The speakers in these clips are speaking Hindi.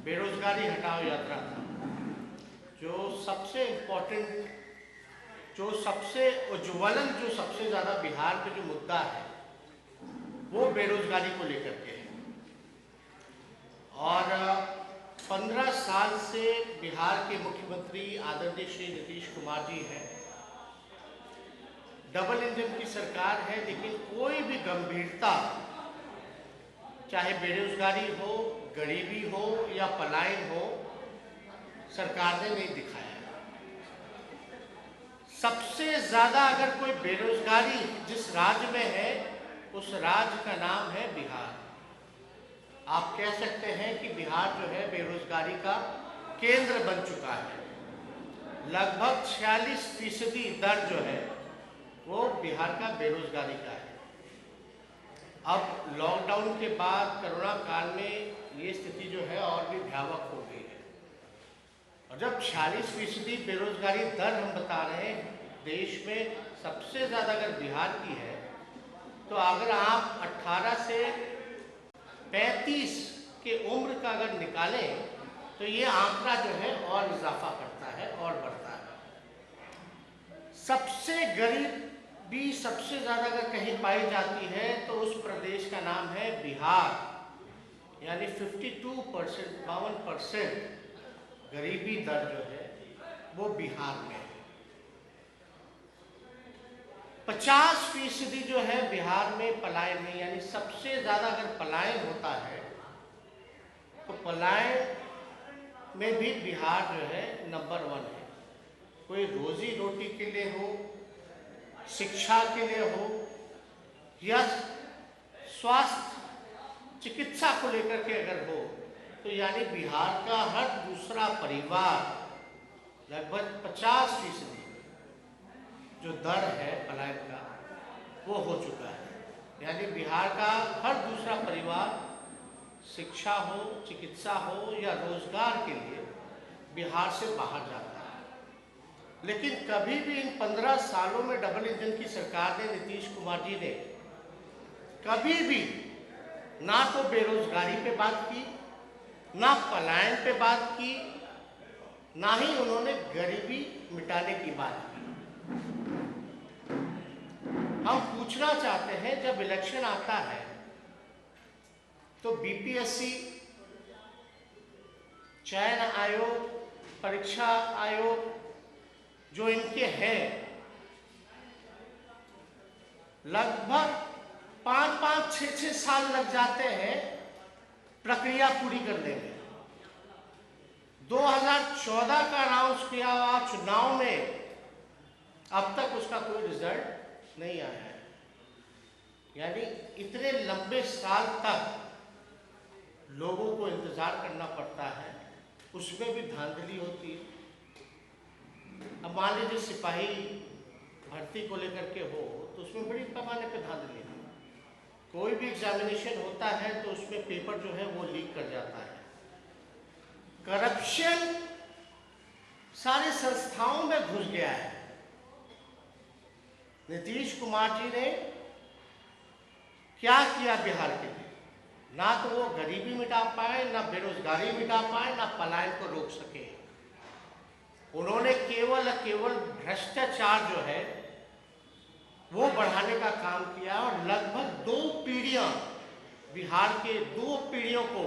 बेरोजगारी हटाओ यात्रा था, जो सबसे इम्पोर्टेंट, जो सबसे उज्ज्वलन, जो सबसे ज़्यादा बिहार में जो मुद्दा है वो बेरोजगारी को लेकर के है। और 15 साल से बिहार के मुख्यमंत्री आदरणीय श्री नीतीश कुमार जी हैं। डबल इंजन की सरकार है, लेकिन कोई भी गंभीरता, चाहे बेरोजगारी हो, गरीबी हो या पलायन हो, सरकार ने नहीं दिखाया। सबसे ज्यादा अगर कोई बेरोजगारी जिस राज्य में है, उस राज्य का नाम है बिहार। आप कह सकते हैं कि बिहार जो है बेरोजगारी का केंद्र बन चुका है। लगभग 46% दर जो है वो बिहार का बेरोजगारी का है। अब लॉकडाउन के बाद कोरोना काल में ये स्थिति जो है और भी भयावह हो गई है। और जब 46% बेरोजगारी दर हम बता रहे हैं, देश में सबसे ज़्यादा अगर बिहार की है, तो अगर आप 18 से 35 के उम्र का अगर निकालें तो ये आंकड़ा जो है और इजाफा करता है और बढ़ता है। सबसे गरीबी सबसे ज़्यादा अगर कहीं पाई जाती है तो उस प्रदेश का नाम है बिहार, यानी 52% गरीबी दर जो है वो बिहार में है। 50% जो है बिहार में पलायन है, यानी सबसे ज़्यादा अगर पलायन होता है तो पलायन में भी बिहार जो है नंबर 1 है। कोई रोजी रोटी के लिए हो, शिक्षा के लिए हो या स्वास्थ्य चिकित्सा को लेकर के अगर हो, तो यानी बिहार का हर दूसरा परिवार, लगभग 50% जो दर है पलायन का वो हो चुका है। यानी बिहार का हर दूसरा परिवार शिक्षा हो, चिकित्सा हो या रोजगार के लिए बिहार से बाहर जाता है। लेकिन कभी भी इन 15 सालों में डबल इंजन की सरकार ने, नीतीश कुमार जी ने कभी भी ना तो बेरोजगारी पे बात की, ना पलायन पे बात की, ना ही उन्होंने गरीबी मिटाने की बात की। हम पूछना चाहते हैं, जब इलेक्शन आता है तो बीपीएससी, चयन आयोग, परीक्षा आयोग जो इनके हैं, लगभग 5-5, 6-6 साल लग जाते हैं प्रक्रिया पूरी करने में। 2014 का अनाउंस किया हुआ चुनाव में अब तक उसका कोई रिजल्ट नहीं आया है। यानी इतने लंबे साल तक लोगों को इंतजार करना पड़ता है, उसमें भी धांधली होती है। अब मान लीजिए सिपाही भर्ती को लेकर के हो तो उसमें बड़ी पैमाने पे धांधली है। कोई भी एग्जामिनेशन होता है तो उसमें पेपर जो है वो लीक कर जाता है। करप्शन सारी संस्थाओं में घुस गया है। नीतीश कुमार जी ने क्या किया बिहार के लिए? ना तो वो गरीबी मिटा पाए, ना बेरोजगारी मिटा पाए, ना पलायन को रोक सके। उन्होंने केवल भ्रष्टाचार जो है वो बढ़ाने का काम किया और लगभग 2 पीढ़ियां, बिहार के 2 पीढ़ियों को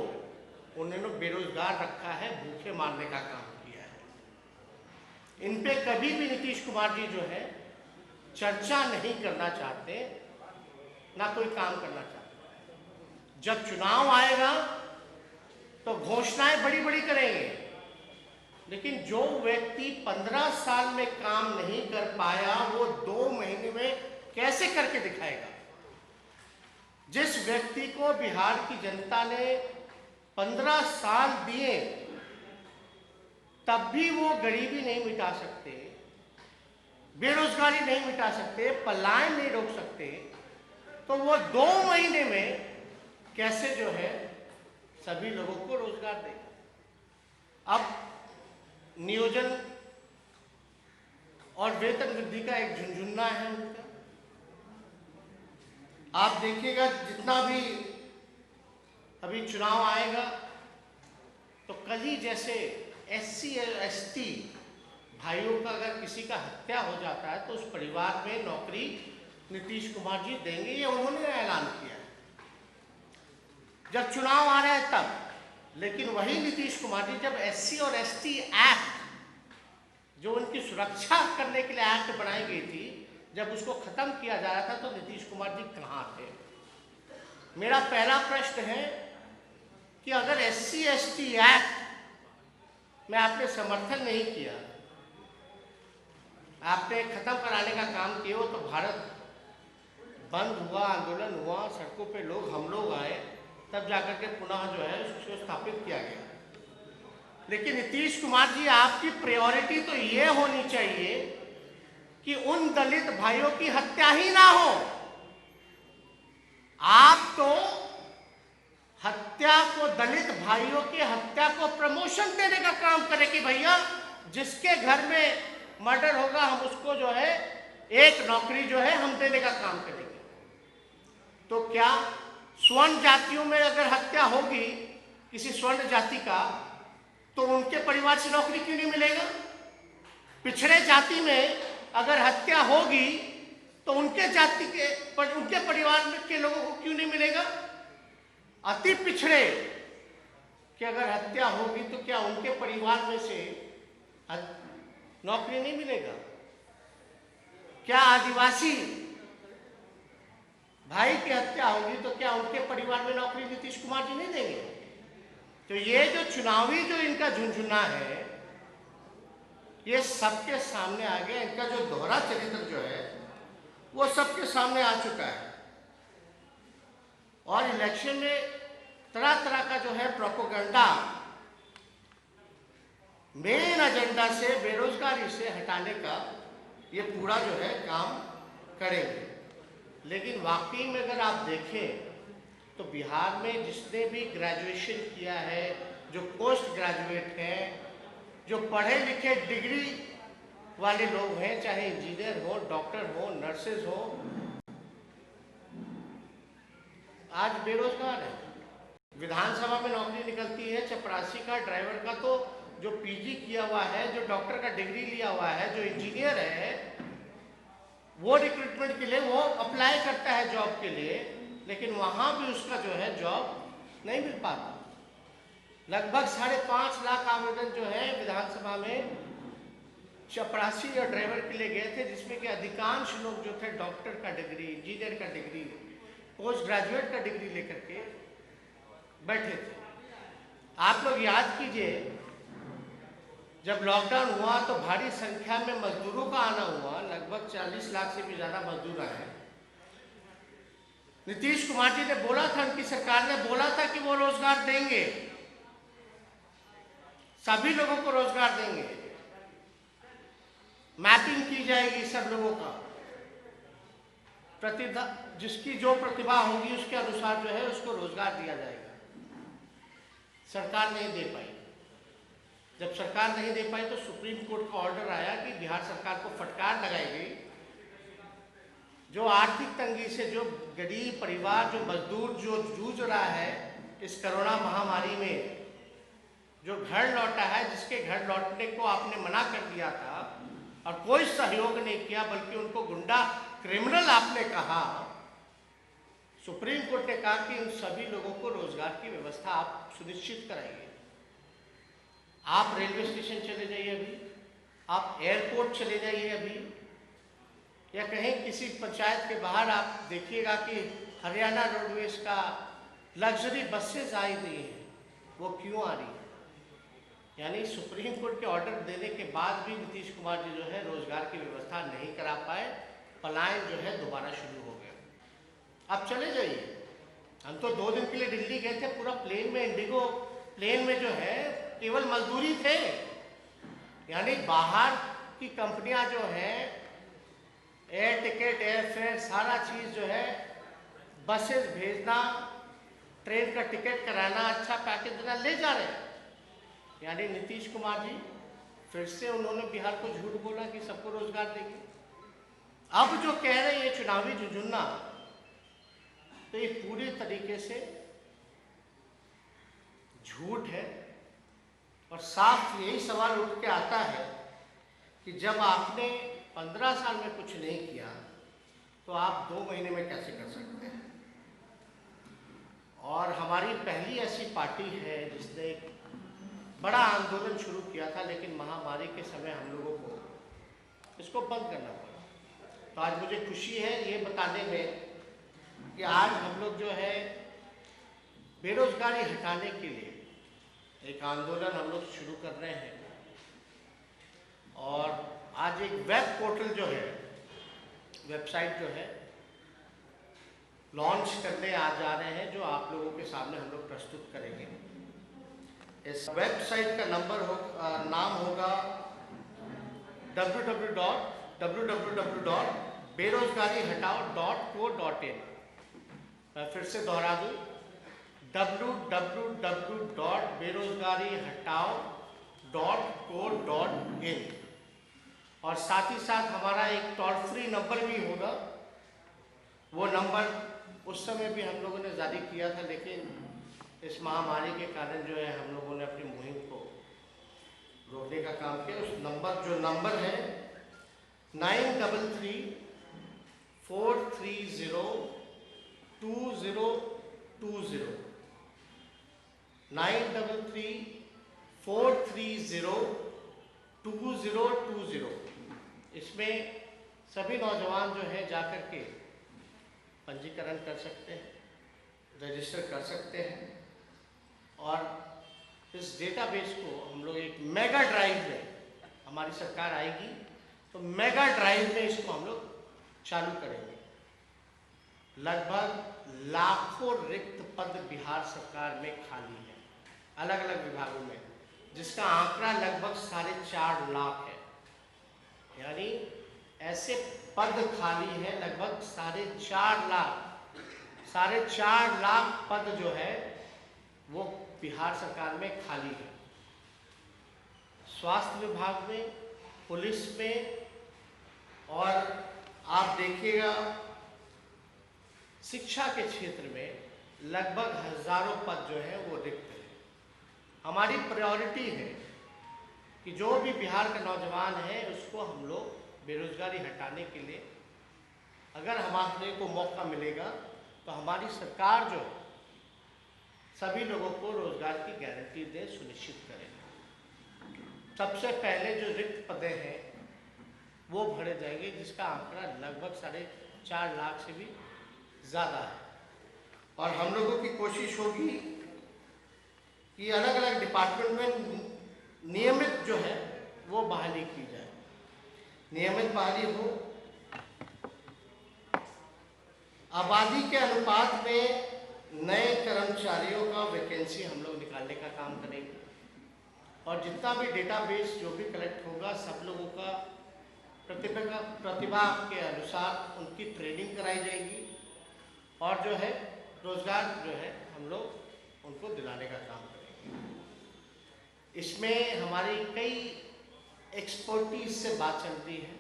उन्होंने बेरोजगार रखा है, भूखे मारने का काम किया है। इन पे कभी भी नीतीश कुमार जी जो है चर्चा नहीं करना चाहते, ना कोई काम करना चाहते। जब चुनाव आएगा तो घोषणाएं बड़ी बड़ी करेंगे, लेकिन जो व्यक्ति 15 साल में काम नहीं कर पाया वो 2 महीने में कैसे करके दिखाएगा? जिस व्यक्ति को बिहार की जनता ने 15 साल दिए, तब भी वो गरीबी नहीं मिटा सकते, बेरोजगारी नहीं मिटा सकते, पलायन नहीं रोक सकते, तो वो 2 महीने में कैसे जो है सभी लोगों को रोजगार देगा? अब नियोजन और वेतन वृद्धि का एक झुनझुन्ना है उनका। आप देखिएगा जितना भी अभी चुनाव आएगा तो कल ही जैसे SC और ST भाइयों का अगर किसी का हत्या हो जाता है तो उस परिवार में नौकरी नीतीश कुमार जी देंगे, ये उन्होंने ऐलान किया है जब चुनाव आ रहा है तब। लेकिन वही नीतीश कुमार जी जब SC और ST एक्ट, जो उनकी सुरक्षा करने के लिए एक्ट बनाई गई थी, जब उसको खत्म किया जा रहा था तो नीतीश कुमार जी कहाँ थे? मेरा पहला प्रश्न है कि अगर SC ST एक्ट में आपने समर्थन नहीं किया, आपने खत्म कराने का काम किया हो, तो भारत बंद हुआ, आंदोलन हुआ, सड़कों पे हम लोग आए, तब जाकर के पुनः जो है उसको स्थापित किया गया। लेकिन नीतीश कुमार जी, आपकी प्रायोरिटी तो ये होनी चाहिए कि उन दलित भाइयों की हत्या ही ना हो। आप तो हत्या को, दलित भाइयों की हत्या को प्रमोशन देने का काम करें कि भैया जिसके घर में मर्डर होगा हम उसको जो है एक नौकरी जो है हम देने का काम करेंगे। तो क्या स्वर्ण जातियों में अगर हत्या होगी किसी स्वर्ण जाति का, तो उनके परिवार से नौकरी क्यों नहीं मिलेगा? पिछड़े जाति में अगर हत्या होगी तो उनके जाति के उनके परिवार में के लोगों को क्यों नहीं मिलेगा? अति पिछड़े कि अगर हत्या होगी तो क्या उनके परिवार में से नौकरी नहीं मिलेगा? क्या आदिवासी भाई की हत्या होगी तो क्या उनके परिवार में नौकरी नीतीश कुमार जी नहीं देंगे? तो ये जो चुनावी जो इनका झुंझुना है, ये सबके सामने आ गया। इनका जो दोहरा चरित्र जो है वो सबके सामने आ चुका है। और इलेक्शन में तरह तरह का जो है प्रोपेगेंडा, मेन एजेंडा से बेरोजगारी से हटाने का ये पूरा जो है काम करेंगे। लेकिन वाकई में अगर आप देखें तो बिहार में जिसने भी ग्रेजुएशन किया है, जो पोस्ट ग्रेजुएट हैं, जो पढ़े लिखे डिग्री वाले लोग हैं, चाहे इंजीनियर हो, डॉक्टर हो, नर्सेज हो, आज बेरोजगार है। विधानसभा में नौकरी निकलती है चपरासी का, ड्राइवर का, तो जो PG किया हुआ है, जो डॉक्टर का डिग्री लिया हुआ है, जो इंजीनियर है, वो रिक्रूटमेंट के लिए वो अप्लाई करता है जॉब के लिए, लेकिन वहाँ भी उसका जो है जॉब नहीं मिल पाता। लगभग 5.5 लाख आवेदन जो है विधानसभा में चपरासी और ड्राइवर के लिए गए थे, जिसमें कि अधिकांश लोग जो थे डॉक्टर का डिग्री, इंजीनियर का डिग्री, पोस्ट ग्रेजुएट का डिग्री लेकर के बैठे थे। आप लोग याद कीजिए, जब लॉकडाउन हुआ तो भारी संख्या में मजदूरों का आना हुआ, लगभग 40 लाख से भी ज्यादा मजदूर आए। नीतीश कुमार जी ने बोला था, उनकी सरकार ने बोला था कि वो रोजगार देंगे, सभी लोगों को रोजगार देंगे, मैपिंग की जाएगी सब लोगों का, जिसकी जो प्रतिभा होगी उसके अनुसार जो है उसको रोजगार दिया जाएगा। सरकार नहीं दे पाई। जब सरकार नहीं दे पाई तो सुप्रीम कोर्ट का ऑर्डर आया कि बिहार सरकार को फटकार लगाई गई। जो आर्थिक तंगी से, जो गरीब परिवार, जो मजदूर जो जूझ रहा है इस कोरोना महामारी में, जो घर लौटा है, जिसके घर लौटने को आपने मना कर दिया था और कोई सहयोग नहीं किया, बल्कि उनको गुंडा, क्रिमिनल आपने कहा, सुप्रीम कोर्ट ने कहा कि उन सभी लोगों को रोजगार की व्यवस्था आप सुनिश्चित कराइए। आप रेलवे स्टेशन चले जाइए अभी, आप एयरपोर्ट चले जाइए अभी, या कहीं किसी पंचायत के बाहर आप देखिएगा कि हरियाणा रोडवेज का लग्जरी बसेस आई हुई हैं, वो क्यों आ रही है? यानी सुप्रीम कोर्ट के ऑर्डर देने के बाद भी नीतीश कुमार जी जो है रोजगार की व्यवस्था नहीं करा पाए, पलायन जो है दोबारा शुरू हो गया। आप चले जाइए, हम तो 2 दिन के लिए दिल्ली गए थे, पूरा प्लेन में, इंडिगो प्लेन में जो है केवल मजदूरी थे। यानी बाहर की कंपनियां जो हैं, एयर टिकट, एयर फेयर, सारा चीज जो है, बसेस भेजना, ट्रेन का टिकट कराना, अच्छा पैकेज देना, ले जा रहे हैं। यानी नीतीश कुमार जी फिर से उन्होंने बिहार को झूठ बोला कि सबको रोजगार देंगे। अब जो कह रहे हैं ये चुनावी झुंझुन्ना, तो ये पूरी तरीके से झूठ है। साफ यही सवाल उठ के आता है कि जब आपने 15 साल में कुछ नहीं किया तो आप 2 महीने में कैसे कर सकते हैं। और हमारी पहली ऐसी पार्टी है जिसने एक बड़ा आंदोलन शुरू किया था, लेकिन महामारी के समय हम लोगों को इसको बंद करना पड़ा। तो आज मुझे खुशी है ये बताने में कि आज हम लोग जो है बेरोजगारी हटाने के लिए एक आंदोलन हम लोग शुरू कर रहे हैं। और आज एक वेब पोर्टल जो है, वेबसाइट जो है लॉन्च करने आ जा रहे हैं, जो आप लोगों के सामने हम लोग प्रस्तुत करेंगे। इस वेबसाइट का नाम होगा www.berozgarihataओ.co.in। मैं फिर से दोहरा दूं, www.berozgarihataओ.co.in। और साथ ही साथ हमारा एक टोल फ्री नंबर भी होगा। वो नंबर उस समय भी हम लोगों ने जारी किया था, लेकिन इस महामारी के कारण जो है हम लोगों ने अपनी मुहिम को रोकने का काम किया। उस नंबर है 9334302020 9334302020। इसमें सभी नौजवान जो है जाकर के पंजीकरण कर सकते हैं, रजिस्टर कर सकते हैं। और इस डेटाबेस को हम लोग एक मेगा ड्राइव में, हमारी सरकार आएगी तो मेगा ड्राइव में इसको हम लोग चालू करेंगे। लगभग लाखों रिक्त पद बिहार सरकार में खाली है, अलग अलग विभागों में, जिसका आंकड़ा लगभग 4.5 लाख है। यानी ऐसे पद खाली है लगभग 4.5 लाख पद जो है वो बिहार सरकार में खाली है। स्वास्थ्य विभाग में, पुलिस में, और आप देखिएगा शिक्षा के क्षेत्र में लगभग हजारों पद जो है वो रिक्त है। हमारी प्रायोरिटी है कि जो भी बिहार का नौजवान है उसको हम लोग बेरोजगारी हटाने के लिए, अगर हमारे को मौका मिलेगा तो हमारी सरकार जो है सभी लोगों को रोजगार की गारंटी दे, सुनिश्चित करेगा। सबसे पहले जो रिक्त पदें हैं वो भरे जाएंगे, जिसका आंकड़ा लगभग 4.5 लाख से भी ज़्यादा है। और हम लोगों की कोशिश होगी कि अलग अलग डिपार्टमेंट में नियमित जो है वो बहाली की जाए, नियमित बहाली हो। आबादी के अनुपात में नए कर्मचारियों का वैकेंसी हम लोग निकालने का काम करेंगे। और जितना भी डेटाबेस जो भी कलेक्ट होगा, सब लोगों का प्रतिभा के अनुसार उनकी ट्रेनिंग कराई जाएगी। और जो है रोजगार जो है हम लोग उनको दिलाने का काम करेंगे। इसमें हमारी कई एक्सपर्टीज से बात चलती है,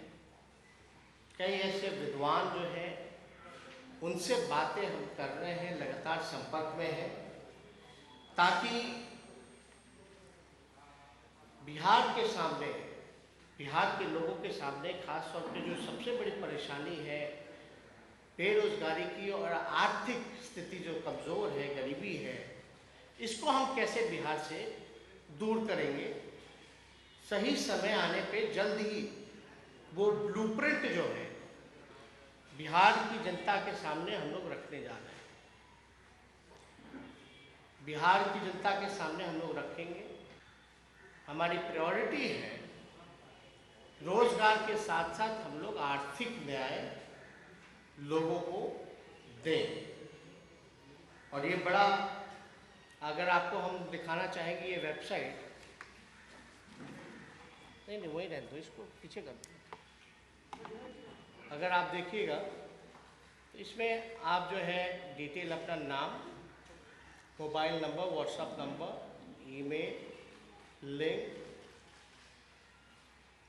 कई ऐसे विद्वान जो हैं उनसे बातें हम कर रहे हैं, लगातार संपर्क में हैं, ताकि बिहार के सामने, बिहार के लोगों के सामने खास तौर पे जो सबसे बड़ी परेशानी है बेरोजगारी की और आर्थिक स्थिति जो कमज़ोर है, गरीबी है, इसको हम कैसे बिहार से दूर करेंगे। सही समय आने पे जल्द ही वो ब्लूप्रिंट जो है बिहार की जनता के सामने हम लोग रखने जा रहे हैं। बिहार की जनता के सामने हम लोग रखेंगे। हमारी प्रायोरिटी है रोजगार के साथ साथ हम लोग आर्थिक न्याय लोगों को दें। और ये बड़ा, अगर आपको हम दिखाना चाहेंगे ये वेबसाइट, नहीं वही रहने दो, इसको पीछे कर दो। अगर आप देखिएगा तो इसमें आप जो है डिटेल अपना नाम, mobile number, WhatsApp number, email, link,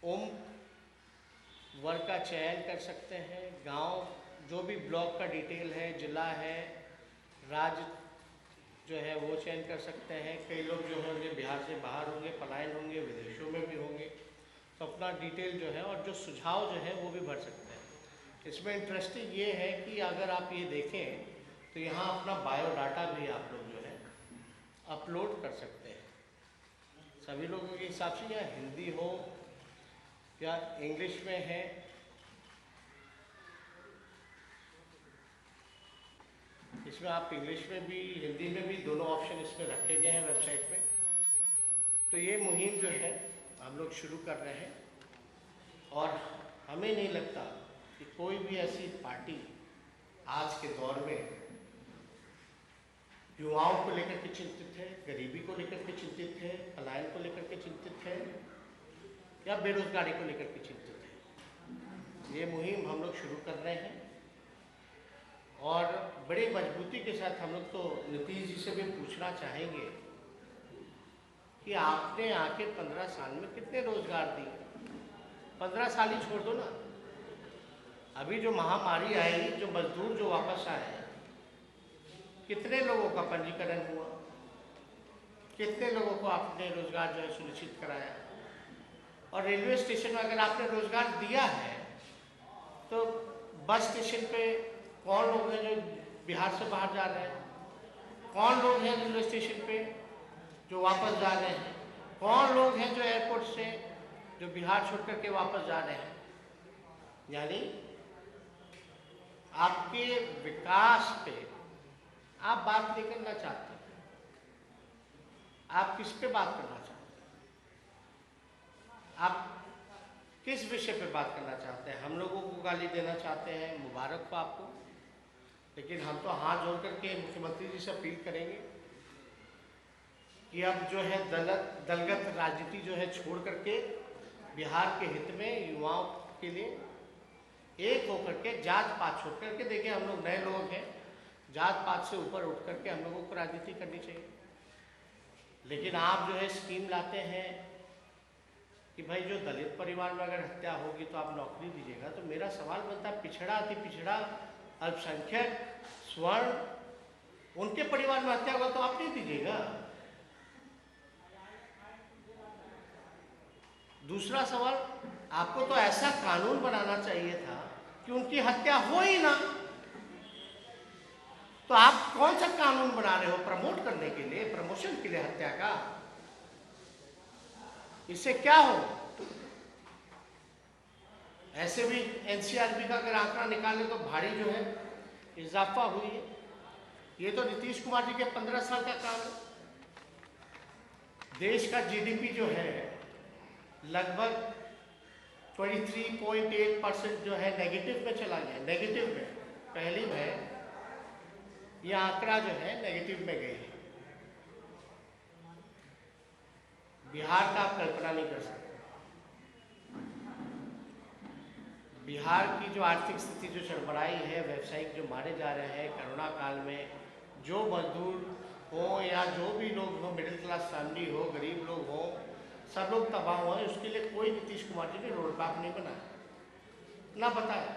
उम्र, वर्ग का चयन कर सकते हैं, गांव, जो भी ब्लॉक का डिटेल है, जिला है, राज्य जो है वो चयन कर सकते हैं। कई लोग जो होंगे बिहार से बाहर होंगे, पलायन होंगे, विदेशों में भी होंगे, तो अपना डिटेल जो है और जो सुझाव जो है वो भी भर सकते हैं। इसमें इंटरेस्टिंग ये है कि अगर आप ये देखें तो यहाँ अपना बायोडाटा भी आप लोग जो है अपलोड कर सकते हैं। सभी लोगों के हिसाब से, या हिंदी हो या इंग्लिश में है, इसमें आप इंग्लिश में भी हिंदी में भी दोनों ऑप्शन इसमें रखे गए हैं वेबसाइट में। तो ये मुहिम जो है हम लोग शुरू कर रहे हैं, और हमें नहीं लगता कि कोई भी ऐसी पार्टी आज के दौर में युवाओं को लेकर के चिंतित है, गरीबी को लेकर के चिंतित है, पलायन को लेकर के चिंतित है, या बेरोजगारी को लेकर के चिंतित है। ये मुहिम हम लोग शुरू कर रहे हैं, और बड़ी मजबूती के साथ हम लोग तो नीतीश जी से भी पूछना चाहेंगे कि आपने आखिर 15 साल में कितने रोजगार दिए। 15 साल ही छोड़ दो ना, अभी जो महामारी आई, जो मजदूर जो वापस आए, कितने लोगों का पंजीकरण हुआ, कितने लोगों को आपने रोजगार जो है सुनिश्चित कराया। और रेलवे स्टेशन में अगर आपने रोजगार दिया है, तो बस स्टेशन पे कौन लोग हैं जो बिहार से बाहर जा रहे हैं, कौन लोग हैं रेलवे स्टेशन पे जो वापस जा रहे हैं, कौन लोग हैं जो एयरपोर्ट से जो बिहार छोड़ करके वापस जा रहे हैं। यानी आपके विकास पे आप बात नहीं करना चाहते, आप किस पे बात करना चाहते हैं, आप किस विषय पे बात करना चाहते हैं। हम लोगों को गाली देना चाहते हैं, मुबारक हो आपको, लेकिन हम तो हाथ जोड़ करके मुख्यमंत्री जी से अपील करेंगे कि अब जो है दलगत राजनीति जो है छोड़ करके बिहार के हित में युवाओं के लिए एक होकर के, जात पात छोड़ करके, देखिए हम लोग नए लोग हैं, जात पात से ऊपर उठ करके हम लोगों को राजनीति करनी चाहिए। लेकिन आप जो है स्कीम लाते हैं कि भाई जो दलित परिवार में अगर हत्या होगी तो आप नौकरी दीजिएगा। तो मेरा सवाल बनता है, पिछड़ा, अति पिछड़ा, अल्पसंख्यक, स्वर्ण, उनके परिवार में हत्या होगा तो आप नहीं दीजिएगा। दूसरा सवाल, आपको तो ऐसा कानून बनाना चाहिए था कि उनकी हत्या हो ही ना। तो आप कौन सा कानून बना रहे हो प्रमोट करने के लिए, प्रमोशन के लिए हत्या का? इससे क्या हो? ऐसे भी एनसीआरबी का अगर आंकड़ा निकाले तो भारी जो है इजाफा हुई है। ये तो नीतीश कुमार जी के 15 साल का काम है। देश का जीडीपी जो है लगभग 23.8% जो है नेगेटिव में चला गया। नेगेटिव में, पहली में यह आंकड़ा जो है नेगेटिव में गई है। बिहार का आप कल्पना नहीं कर सकते। बिहार की जो आर्थिक स्थिति जो चरमराई है, व्यवसायिक जो मारे जा रहे हैं कोरोना काल में, जो मजदूर हो या जो भी लोग हो, मिडिल क्लास फैमिली हो, गरीब लोग हो, सब लोग तबाह हुए। उसके लिए कोई नीतीश कुमार जी ने रोड मैप नहीं बनाया, ना बताया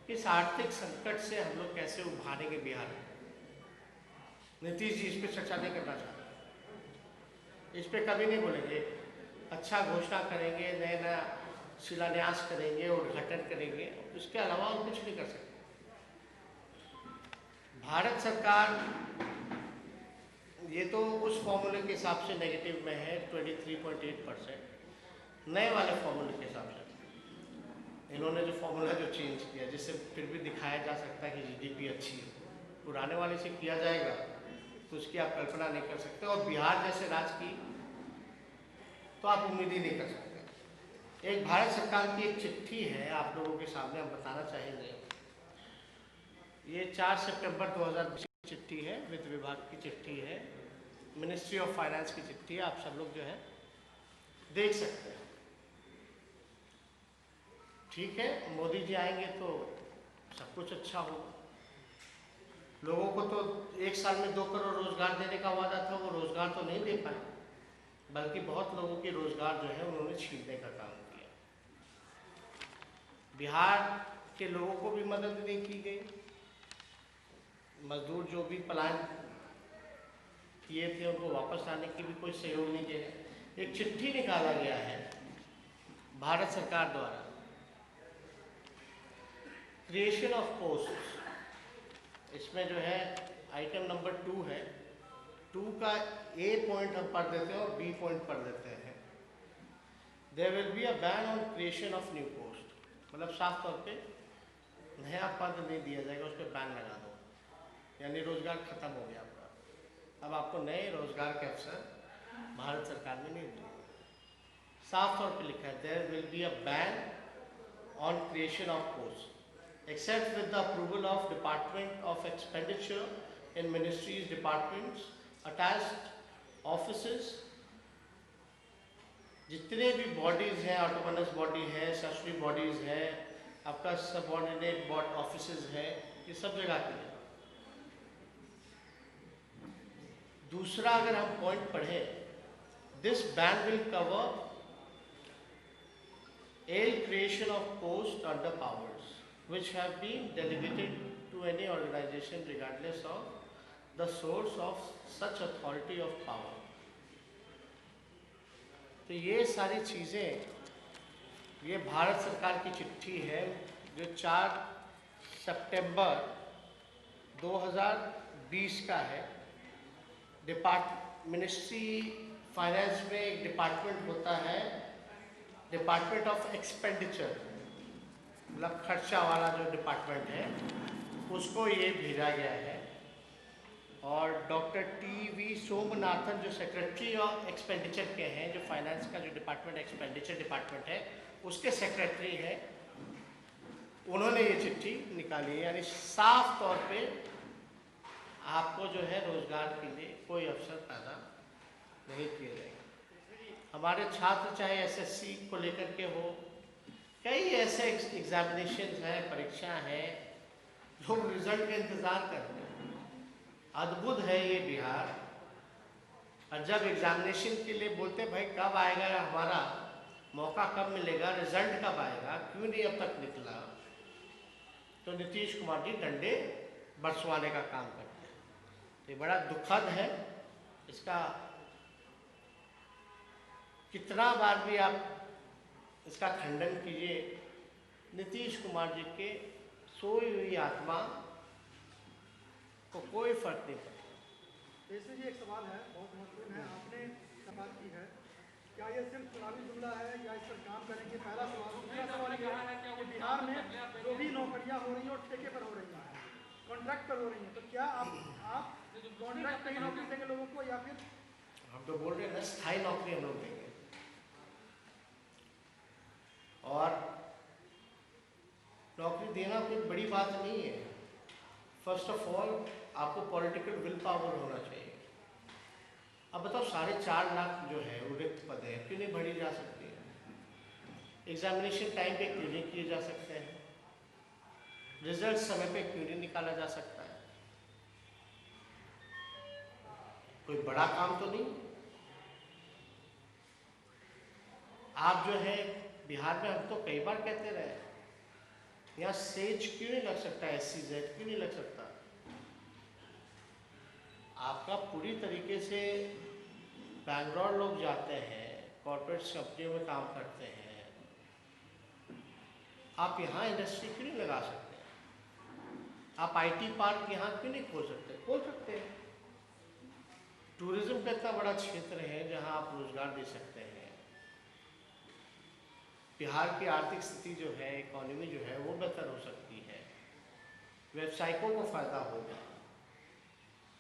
इस आर्थिक संकट से हम लोग कैसे उभारेंगे बिहार। नीतीश जी इस पर चर्चा नहीं करना चाहते, इस पर कभी नहीं बोलेंगे। अच्छा घोषणा करेंगे, नया नया शिलान्यास करेंगे, उद्घाटन करेंगे, उसके अलावा और कुछ नहीं कर सकते। भारत सरकार ये तो उस फॉर्मूले के हिसाब से नेगेटिव में है 23.8%। नए वाले फॉर्मूले के हिसाब से इन्होंने जो फॉर्मूला जो चेंज किया, जिससे फिर भी दिखाया जा सकता है कि जीडीपी अच्छी है, पुराने वाले से किया जाएगा तो उसकी आप कल्पना नहीं कर सकते। और बिहार जैसे राज्य की तो आप उम्मीद ही नहीं कर सकते। एक भारत सरकार की एक चिट्ठी है आप लोगों के सामने हम बताना चाहेंगे। ये 4 सितंबर 2020 की चिट्ठी है, वित्त विभाग की चिट्ठी है, मिनिस्ट्री ऑफ फाइनेंस की चिट्ठी है। आप सब लोग जो है देख सकते हैं। ठीक है, मोदी जी आएंगे तो सब कुछ अच्छा होगा। लोगों को तो 1 साल में 2 करोड़ रोजगार देने का वादा था, वो रोजगार तो नहीं दे पाए, बल्कि बहुत लोगों के रोजगार जो है उन्होंने छीनने का काम किया। बिहार के लोगों को भी मदद नहीं की गई। मजदूर जो भी पलायन किए थे उनको वापस आने की भी कोई सहयोग नहीं दे रहे। एक चिट्ठी निकाला गया है भारत सरकार द्वारा, क्रिएशन ऑफ पोस्ट, इसमें जो है आइटम नंबर 2 है, 2 का ए पॉइंट हम पढ़ देते हैं और बी पॉइंट पढ़ देते हैं। There will be a ban on creation of new post, मतलब साफ तौर पे नया पद नहीं दिया जाएगा, उस पर बैन लगा दो, यानी रोजगार खत्म हो गया आपका। अब आपको नए रोजगार के अवसर भारत सरकार में नहीं मिलेंगे। साफ तौर पे लिखा है there will be a ban on creation of post except with the approval of Department of Expenditure in ministries, departments, attached offices, जितने भी बॉडीज़ हैं, ऑटोनोमस बॉडी है, स्टैट्यूटरी बॉडीज़ है, आपका सबऑर्डिनेट बॉड ऑफिसेज है, ये सब जगह के लिए। दूसरा अगर हम पॉइंट पढ़ें, this ban will cover all creation of post under powers which have been delegated to any organization regardless of the source of such authority of power। तो ये सारी चीज़ें, ये भारत सरकार की चिट्ठी है जो 4 सितंबर 2020 का है। मिनिस्ट्री फाइनेंस में एक डिपार्टमेंट होता है, डिपार्टमेंट ऑफ एक्सपेंडिचर, मतलब खर्चा वाला जो डिपार्टमेंट है, उसको ये भेजा गया है। और डॉक्टर टी.वी. सोमनाथन जो सेक्रेटरी ऑफ एक्सपेंडिचर के हैं, जो फाइनेंस का जो डिपार्टमेंट एक्सपेंडिचर डिपार्टमेंट है उसके सेक्रेटरी हैं, उन्होंने ये चिट्ठी निकाली है। यानी साफ तौर पे आपको जो है रोजगार के लिए कोई अवसर पैदा नहीं किए जाएंगे। हमारे छात्र चाहे एसएससी को लेकर के हो, कई ऐसे एग्जामिनेशन हैं, परीक्षा हैं, लोग रिजल्ट का इंतज़ार करते हैं। अद्भुत है ये बिहार। और जब एग्जामिनेशन के लिए बोलते भाई कब आएगा हमारा मौका, कब मिलेगा, रिजल्ट कब आएगा, क्यों नहीं अब तक निकला, तो नीतीश कुमार जी डंडे बरसवाने का काम करते हैं। ये बड़ा दुखद है। इसका कितना बार भी आप इसका खंडन कीजिए, नीतीश कुमार जी के सोई हुई आत्मा को कोई फर्क नहीं पड़ता। ऐसे ही एक सवाल है, बहुत महत्वपूर्ण है, आपने सवाल की है, क्या ये सिर्फ चुनावी जुमला है या इस पर काम करेंगे? पहला सवाल। दूसरा सवाल यह है कि बिहार में जो भी नौकरियां हो रही हैं और ठेके पर हो रही हैं, कॉन्ट्रैक्ट पर हो रही हैं, तो क्या आप कॉन्ट्रैक्ट पे ही नौकरी देंगे लोगों को, या फिर हम तो बोल रहे हैं ना स्थायी नौकरी हम लोग देंगे। और नौकरी देना कोई बड़ी बात नहीं है। फर्स्ट ऑफ ऑल आपको पॉलिटिकल विल पावर होना चाहिए। अब बताओ 4.5 लाख जो है वो रिक्त पद है, क्यों नहीं भरी जा सकती है? एग्जामिनेशन टाइम पे क्यों नहीं किए जा सकते हैं? रिजल्ट समय पे क्यों नहीं निकाला जा सकता है? कोई बड़ा काम तो नहीं। आप जो है बिहार में, हम तो कई बार कहते रहे, यहाँ सेज क्यों नहीं लग सकता, SCZ क्यों नहीं लग सकता? आपका पूरी तरीके से बैंगलोर लोग जाते हैं, कॉर्पोरेट कंपनियों में काम करते हैं, आप यहाँ इंडस्ट्री क्यों नहीं लगा सकते? आप IT पार्क यहाँ क्यों नहीं खोल सकते? खोल सकते हैं। टूरिज्म का इतना बड़ा क्षेत्र है जहाँ आप रोजगार दे सकते हैं। बिहार की आर्थिक स्थिति जो है, इकोनॉमी जो है, वो बेहतर हो सकती है, व्यवसायिकों को फायदा होगा,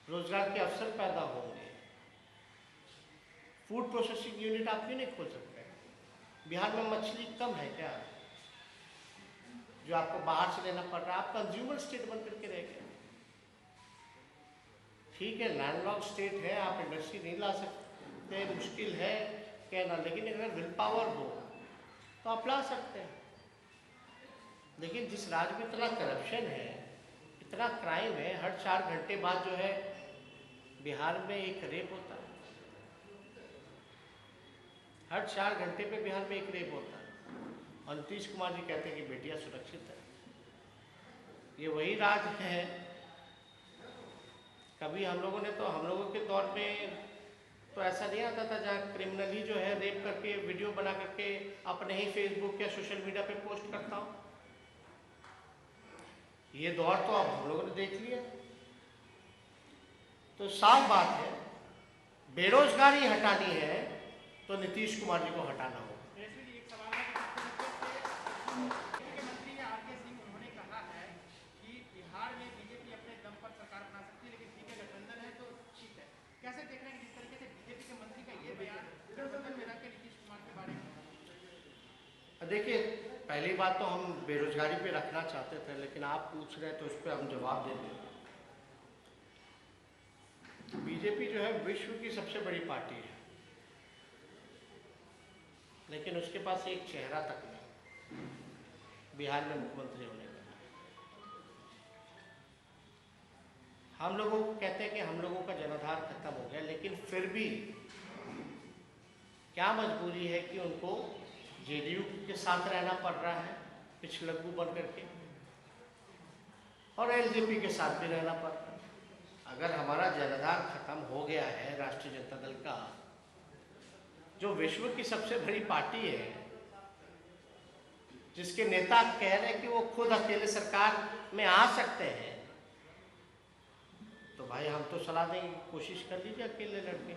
रोजगार के अवसर पैदा होंगे। फूड प्रोसेसिंग यूनिट आप क्यों नहीं खोल सकते? बिहार में मछली कम है क्या जो आपको बाहर से लेना पड़ रहा है? आप कंज्यूमर स्टेट बन करके रह गए। ठीक है, लैंडलॉक स्टेट है, आप इंडस्ट्री नहीं ला सकते, मुश्किल है कहना, लेकिन अगर विल पावर हो तो आप ला सकते हैं। लेकिन जिस राज्य में इतना करप्शन है, इतना क्राइम है, हर 4 घंटे बाद जो है बिहार में एक रेप होता है, हर 4 घंटे पे बिहार में एक रेप होता है, और नीतीश कुमार जी कहते हैं कि बेटियां सुरक्षित है। ये वही राज्य है कभी हम लोगों के दौर में तो ऐसा नहीं आता था जहाँ क्रिमिनल ही जो है रेप करके वीडियो बना करके अपने ही फेसबुक या सोशल मीडिया पे पोस्ट करता हो। ये दौर तो अब हम लोगों ने देख लिया। तो साफ बात है, बेरोजगारी हटानी है तो नीतीश कुमार जी को हटाना होगा। एक सवाल है कि मुख्यमंत्री आरके सिंह उन्होंने कहा है कि बिहार में बीजेपी अपने दम पर सरकार बना सकती है, लेकिन ठीक है गठबंधन है तो ठीक है। कैसे देख रहे हैं कि जिस तरीके से बीजेपी के मंत्री का ये बयान गठबंधन में रह के नीतीश कुमार के बारे में? देखिए, पहली बात तो हम बेरोजगारी पे रखना चाहते थे, लेकिन आप पूछ रहे हैं तो उस पर हम जवाब दे दें। बीजेपी जो है विश्व की सबसे बड़ी पार्टी है, लेकिन उसके पास एक चेहरा तक नहीं बिहार में मुख्यमंत्री होने का। हम लोगों को कहते हैं कि हम लोगों का जनाधार खत्म हो गया, लेकिन फिर भी क्या मजबूरी है कि उनको जेडीयू के साथ रहना पड़ रहा है पिछलग्गू बन करके, और एलजेपी के साथ भी रहना पड़ रहा है। अगर हमारा जनाधार खत्म हो गया है, राष्ट्रीय जनता दल का जो विश्व की सबसे बड़ी पार्टी है, जिसके नेता कह रहे हैं कि वो खुद अकेले सरकार में आ सकते हैं, तो भाई हम तो सलाह देंगे, कोशिश कर लीजिए अकेले लड़के।